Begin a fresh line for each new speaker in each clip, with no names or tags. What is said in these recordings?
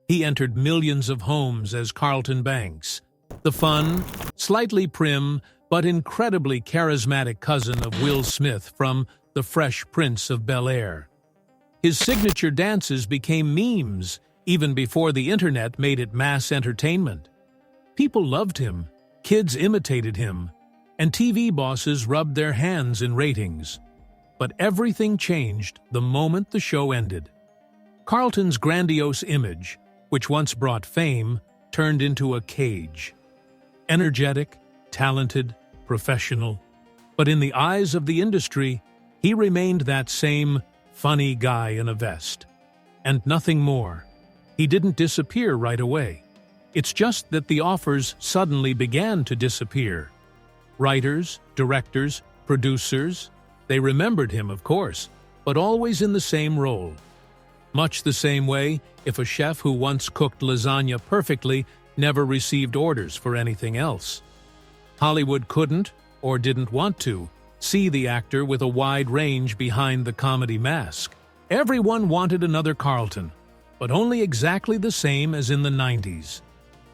He entered millions of homes as Carlton Banks, the fun, slightly prim, but incredibly charismatic cousin of Will Smith from The Fresh Prince of Bel-Air. His signature dances became memes even before the internet made it mass entertainment. People loved him, kids imitated him, and TV bosses rubbed their hands in ratings. But everything changed the moment the show ended. Carlton's grandiose image, which once brought fame, turned into a cage. Energetic, talented, professional, but in the eyes of the industry, he remained that same funny guy in a vest. And nothing more. He didn't disappear right away. It's just that the offers suddenly began to disappear. Writers, directors, producers, they remembered him, of course, but always in the same role. Much the same way if a chef who once cooked lasagna perfectly never received orders for anything else. Hollywood couldn't, or didn't want to, see the actor with a wide range behind the comedy mask. Everyone wanted another Carlton, but only exactly the same as in the 90s.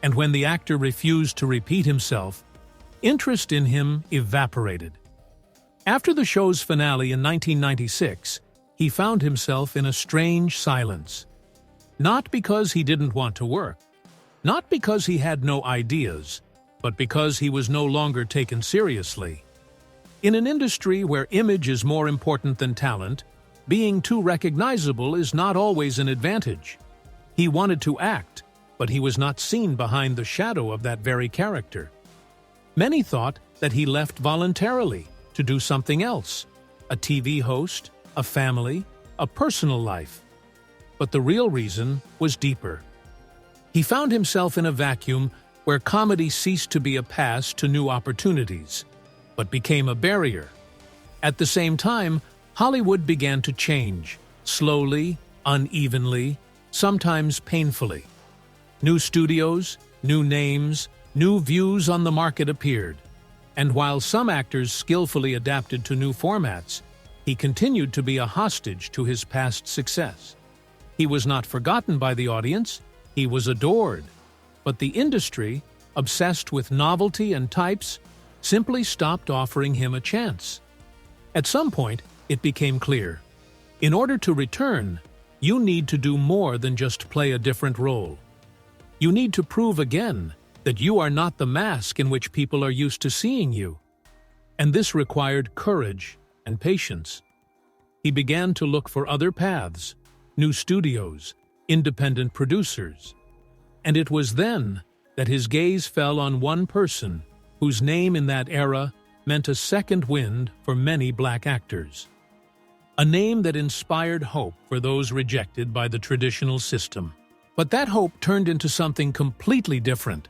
And when the actor refused to repeat himself, interest in him evaporated. After the show's finale in 1996, he found himself in a strange silence. Not because he didn't want to work, not because he had no ideas, but because he was no longer taken seriously. In an industry where image is more important than talent, being too recognizable is not always an advantage. He wanted to act, but he was not seen behind the shadow of that very character. Many thought that he left voluntarily to do something else, a TV host, a family, a personal life. But the real reason was deeper. He found himself in a vacuum where comedy ceased to be a pass to new opportunities, but became a barrier. At the same time, Hollywood began to change, slowly, unevenly, sometimes painfully. New studios, new names, new views on the market appeared. And while some actors skillfully adapted to new formats, he continued to be a hostage to his past success. He was not forgotten by the audience, he was adored. But the industry, obsessed with novelty and types, simply stopped offering him a chance. At some point, it became clear. In order to return, you need to do more than just play a different role. You need to prove again that you are not the mask in which people are used to seeing you. And this required courage and patience. He began to look for other paths, new studios, independent producers. And it was then that his gaze fell on one person whose name in that era meant a second wind for many black actors. A name that inspired hope for those rejected by the traditional system. But that hope turned into something completely different.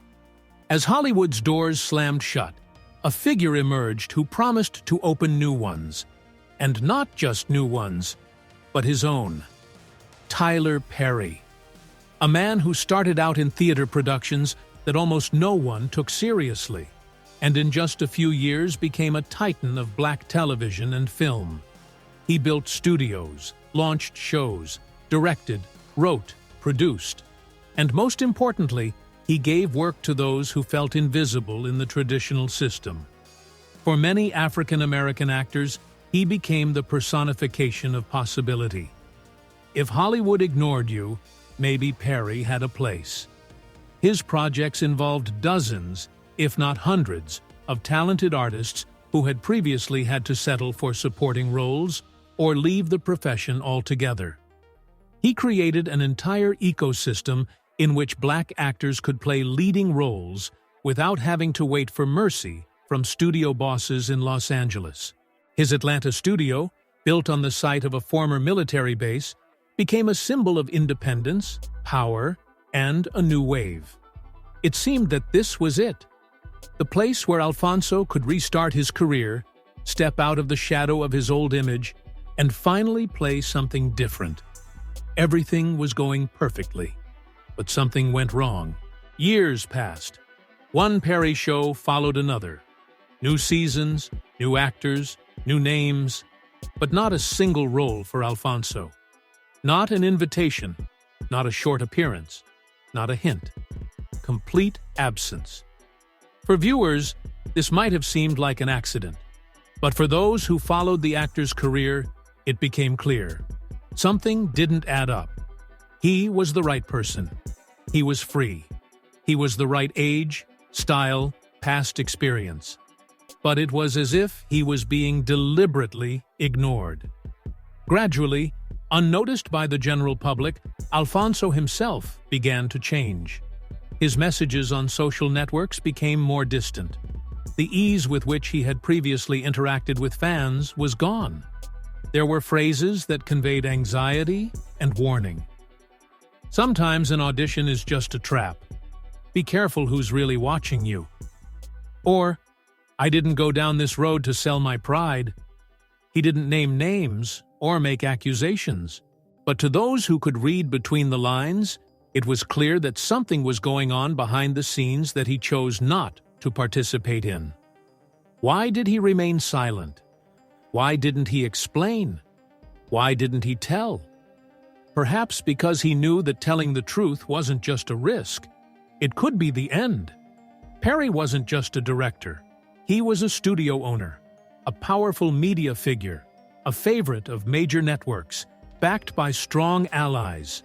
As Hollywood's doors slammed shut, a figure emerged who promised to open new ones. And not just new ones, but his own. Tайлера Перри. A man who started out in theater productions that almost no one took seriously, and in just a few years became a titan of black television and film. He built studios, launched shows, directed, wrote, produced, and most importantly, he gave work to those who felt invisible in the traditional system. For many African American actors, he became the personification of possibility. If Hollywood ignored you, maybe Perry had a place. His projects involved dozens, if not hundreds, of talented artists who had previously had to settle for supporting roles or leave the profession altogether. He created an entire ecosystem in which black actors could play leading roles without having to wait for mercy from studio bosses in Los Angeles. His Atlanta studio, built on the site of a former military base, became a symbol of independence, power, and a new wave. It seemed that this was it. The place where Alfonso could restart his career, step out of the shadow of his old image, and finally play something different. Everything was going perfectly, but something went wrong. Years passed. One Perry show followed another. New seasons, new actors, new names, but not a single role for Alfonso. Not an invitation, not a short appearance, not a hint. Complete absence. For viewers, this might have seemed like an accident. But for those who followed the actor's career, it became clear. Something didn't add up. He was the right person. He was free. He was the right age, style, past experience. But it was as if he was being deliberately ignored. Gradually, unnoticed by the general public, Alfonso himself began to change. His messages on social networks became more distant. The ease with which he had previously interacted with fans was gone. There were phrases that conveyed anxiety and warning. Sometimes an audition is just a trap. Be careful who's really watching you. Or, I didn't go down this road to sell my pride. He didn't name names or make accusations. But to those who could read between the lines, it was clear that something was going on behind the scenes that he chose not to participate in. Why did he remain silent? Why didn't he explain? Why didn't he tell? Perhaps because he knew that telling the truth wasn't just a risk. It could be the end. Perry wasn't just a director. He was a studio owner, a powerful media figure, a favorite of major networks, backed by strong allies.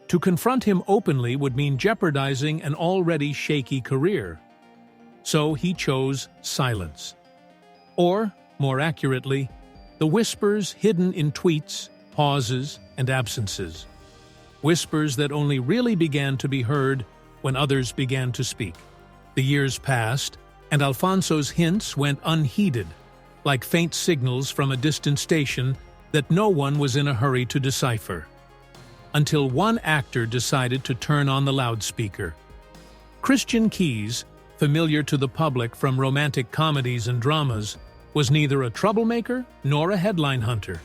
To confront him openly would mean jeopardizing an already shaky career. So he chose silence. Or, more accurately, the whispers hidden in tweets, pauses, and absences. Whispers that only really began to be heard when others began to speak. The years passed, and Alfonso's hints went unheeded, like faint signals from a distant station that no one was in a hurry to decipher. Until one actor decided to turn on the loudspeaker. Christian Keyes, familiar to the public from romantic comedies and dramas, was neither a troublemaker nor a headline hunter.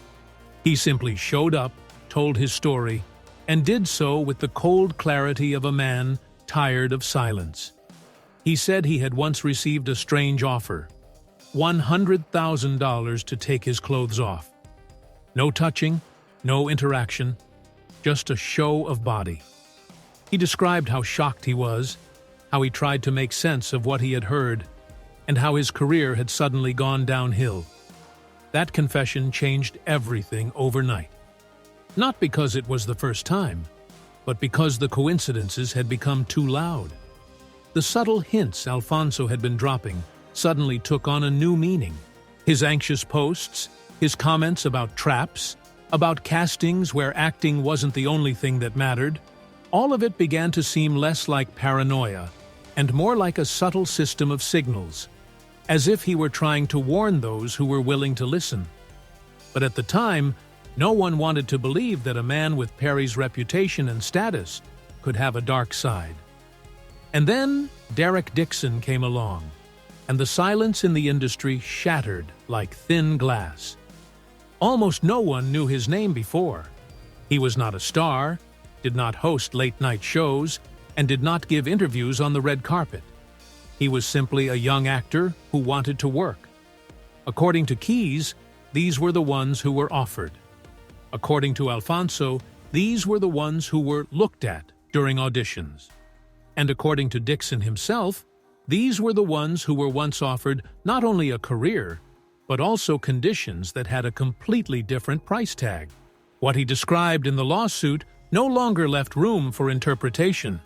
He simply showed up, told his story, and did so with the cold clarity of a man tired of silence. He said he had once received a strange offer, $100,000 to take his clothes off. No touching, no interaction, just a show of body. He described how shocked he was, how he tried to make sense of what he had heard, and how his career had suddenly gone downhill. That confession changed everything overnight. Not because it was the first time, but because the coincidences had become too loud. The subtle hints Alfonso had been dropping suddenly took on a new meaning. His anxious posts, his comments about traps, about castings where acting wasn't the only thing that mattered, all of it began to seem less like paranoia and more like a subtle system of signals, as if he were trying to warn those who were willing to listen. But at the time, no one wanted to believe that a man with Perry's reputation and status could have a dark side. And then Derek Dixon came along, and the silence in the industry shattered like thin glass. Almost no one knew his name before. He was not a star, did not host late-night shows, and did not give interviews on the red carpet. He was simply a young actor who wanted to work. According to Keyes, these were the ones who were offered. According to Alfonso, these were the ones who were looked at during auditions. And according to Dixon himself, these were the ones who were once offered not only a career, but also conditions that had a completely different price tag. What he described in the lawsuit no longer left room for interpretation.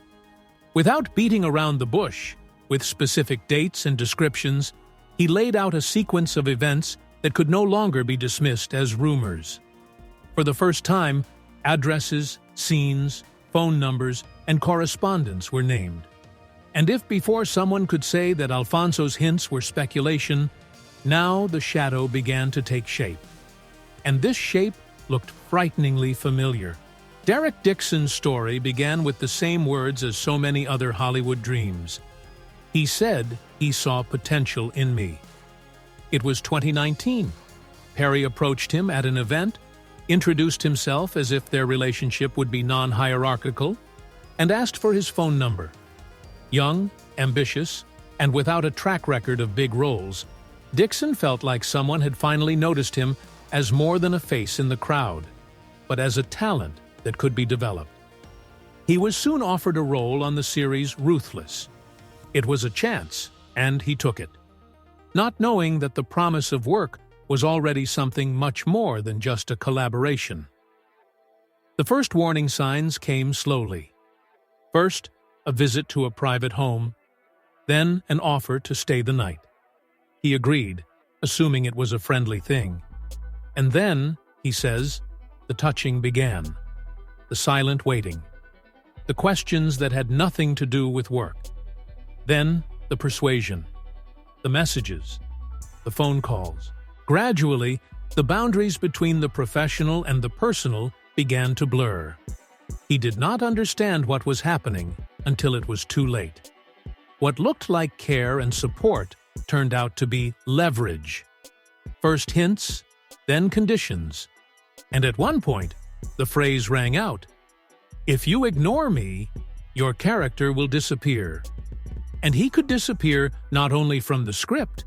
Without beating around the bush, with specific dates and descriptions, he laid out a sequence of events that could no longer be dismissed as rumors. For the first time, addresses, scenes, phone numbers, and correspondence were named. And if before someone could say that Alfonso's hints were speculation, now the shadow began to take shape. And this shape looked frighteningly familiar. Derek Dixon's story began with the same words as so many other Hollywood dreams. He said he saw potential in me. It was 2019. Perry approached him at an event, introduced himself as if their relationship would be non-hierarchical, and asked for his phone number. Young, ambitious, and without a track record of big roles, Dixon felt like someone had finally noticed him as more than a face in the crowd, but as a talent that could be developed. He was soon offered a role on the series Ruthless. It was a chance, and he took it, not knowing that the promise of work was already something much more than just a collaboration. The first warning signs came slowly. First, a visit to a private home, then an offer to stay the night. He agreed, assuming it was a friendly thing. And then, he says, the touching began, the silent waiting, the questions that had nothing to do with work. Then, the persuasion, the messages, the phone calls. Gradually, the boundaries between the professional and the personal began to blur. He did not understand what was happening until it was too late. What looked like care and support turned out to be leverage. First hints, then conditions. And at one point, the phrase rang out, "If you ignore me, your character will disappear." And he could disappear not only from the script,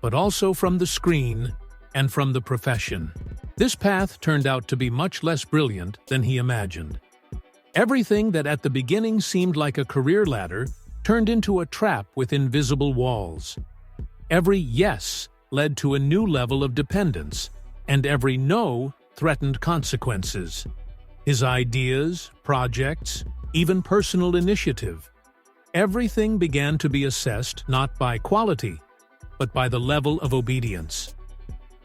but also from the screen and from the profession. This path turned out to be much less brilliant than he imagined. Everything that at the beginning seemed like a career ladder turned into a trap with invisible walls. Every yes led to a new level of dependence, and every no threatened consequences. His ideas, projects, even personal initiative, everything began to be assessed not by quality, but by the level of obedience.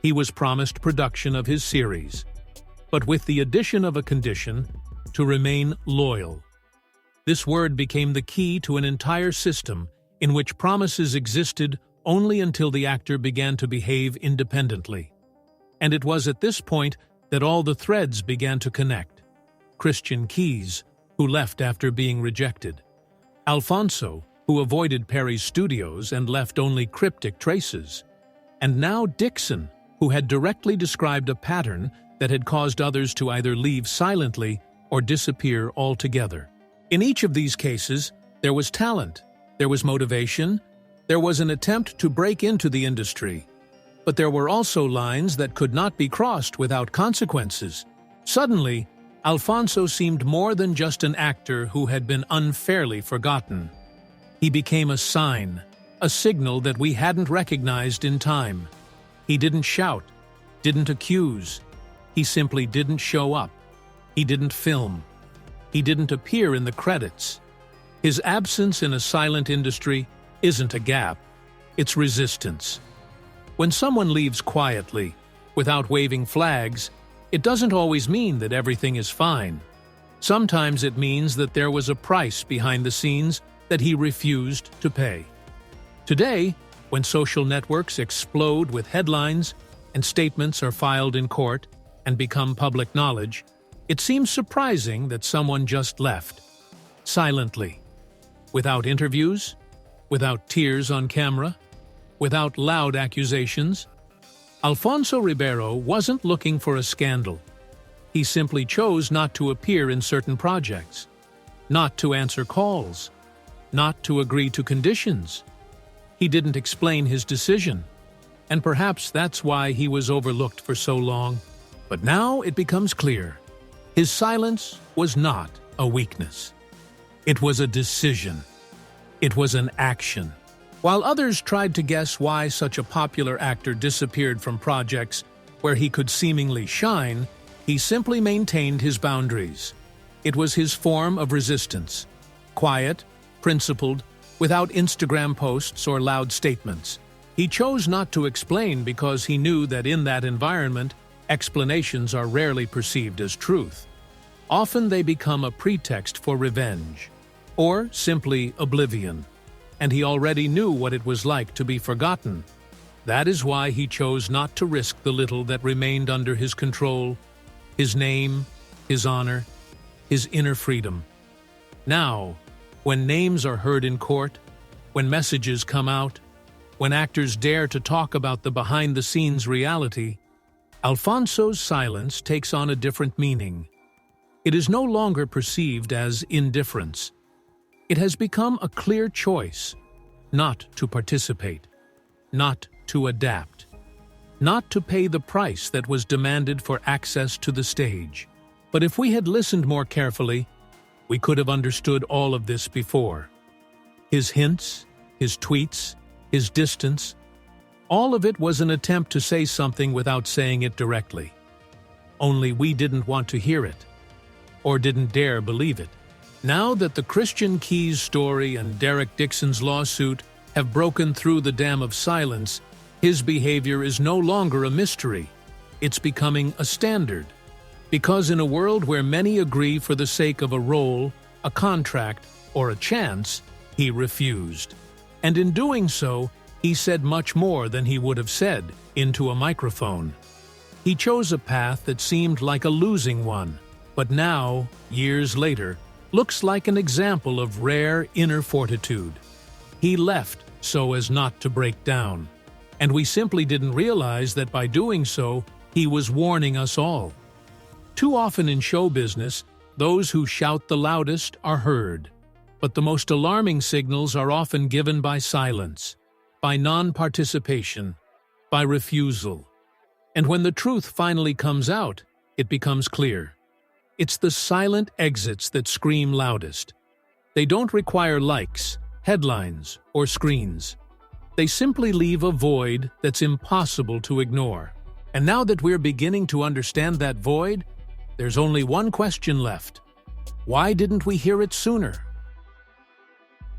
He was promised production of his series, but with the addition of a condition to remain loyal. This word became the key to an entire system in which promises existed only until the actor began to behave independently. And it was at this point that all the threads began to connect. Christian Keyes, who left after being rejected. Alfonso, who avoided Perry's studios and left only cryptic traces. And now Dixon, who had directly described a pattern that had caused others to either leave silently or disappear altogether. In each of these cases, there was talent, there was motivation, there was an attempt to break into the industry. But there were also lines that could not be crossed without consequences. Suddenly, Alfonso seemed more than just an actor who had been unfairly forgotten. He became a sign, a signal that we hadn't recognized in time. He didn't shout, didn't accuse. He simply didn't show up. He didn't film. He didn't appear in the credits. His absence in a silent industry isn't a gap, it's resistance. When someone leaves quietly, without waving flags, it doesn't always mean that everything is fine. Sometimes it means that there was a price behind the scenes that he refused to pay. Today, when social networks explode with headlines and statements are filed in court and become public knowledge, it seems surprising that someone just left, silently, without interviews, without tears on camera, without loud accusations. Альфонсо Рибейро wasn't looking for a scandal. He simply chose not to appear in certain projects, not to answer calls, not to agree to conditions. He didn't explain his decision, and perhaps that's why he was overlooked for so long. But now it becomes clear. His silence was not a weakness. It was a decision. It was an action. While others tried to guess why such a popular actor disappeared from projects where he could seemingly shine, he simply maintained his boundaries. It was his form of resistance. Quiet, principled, without Instagram posts or loud statements. He chose not to explain because he knew that in that environment, explanations are rarely perceived as truth. Often they become a pretext for revenge, or simply oblivion. And he already knew what it was like to be forgotten. That is why he chose not to risk the little that remained under his control, his name, his honor, his inner freedom. Now, when names are heard in court, when messages come out, when actors dare to talk about the behind-the-scenes reality, Alfonso's silence takes on a different meaning. It is no longer perceived as indifference. It has become a clear choice not to participate, not to adapt, not to pay the price that was demanded for access to the stage. But if we had listened more carefully, We could have understood all of this before. His hints, his tweets, his distance, all of it was an attempt to say something without saying it directly. Only we didn't want to hear it, or didn't dare believe it. Now that the Christian Keys story and Derek Dixon's lawsuit have broken through the dam of silence, his behavior is no longer a mystery. It's becoming a standard. Because in a world where many agree for the sake of a role, a contract, or a chance, he refused. And in doing so, he said much more than he would have said into a microphone. He chose a path that seemed like a losing one, but now, years later, looks like an example of rare inner fortitude. He left so as not to break down, and we simply didn't realize that by doing so, he was warning us all. Too often in show business, those who shout the loudest are heard, but the most alarming signals are often given by silence, by non-participation, by refusal. And when the truth finally comes out, it becomes clear. It's the silent exits that scream loudest. They don't require likes, headlines, or screens. They simply leave a void that's impossible to ignore. And now that we're beginning to understand that void, there's only one question left. Why didn't we hear it sooner?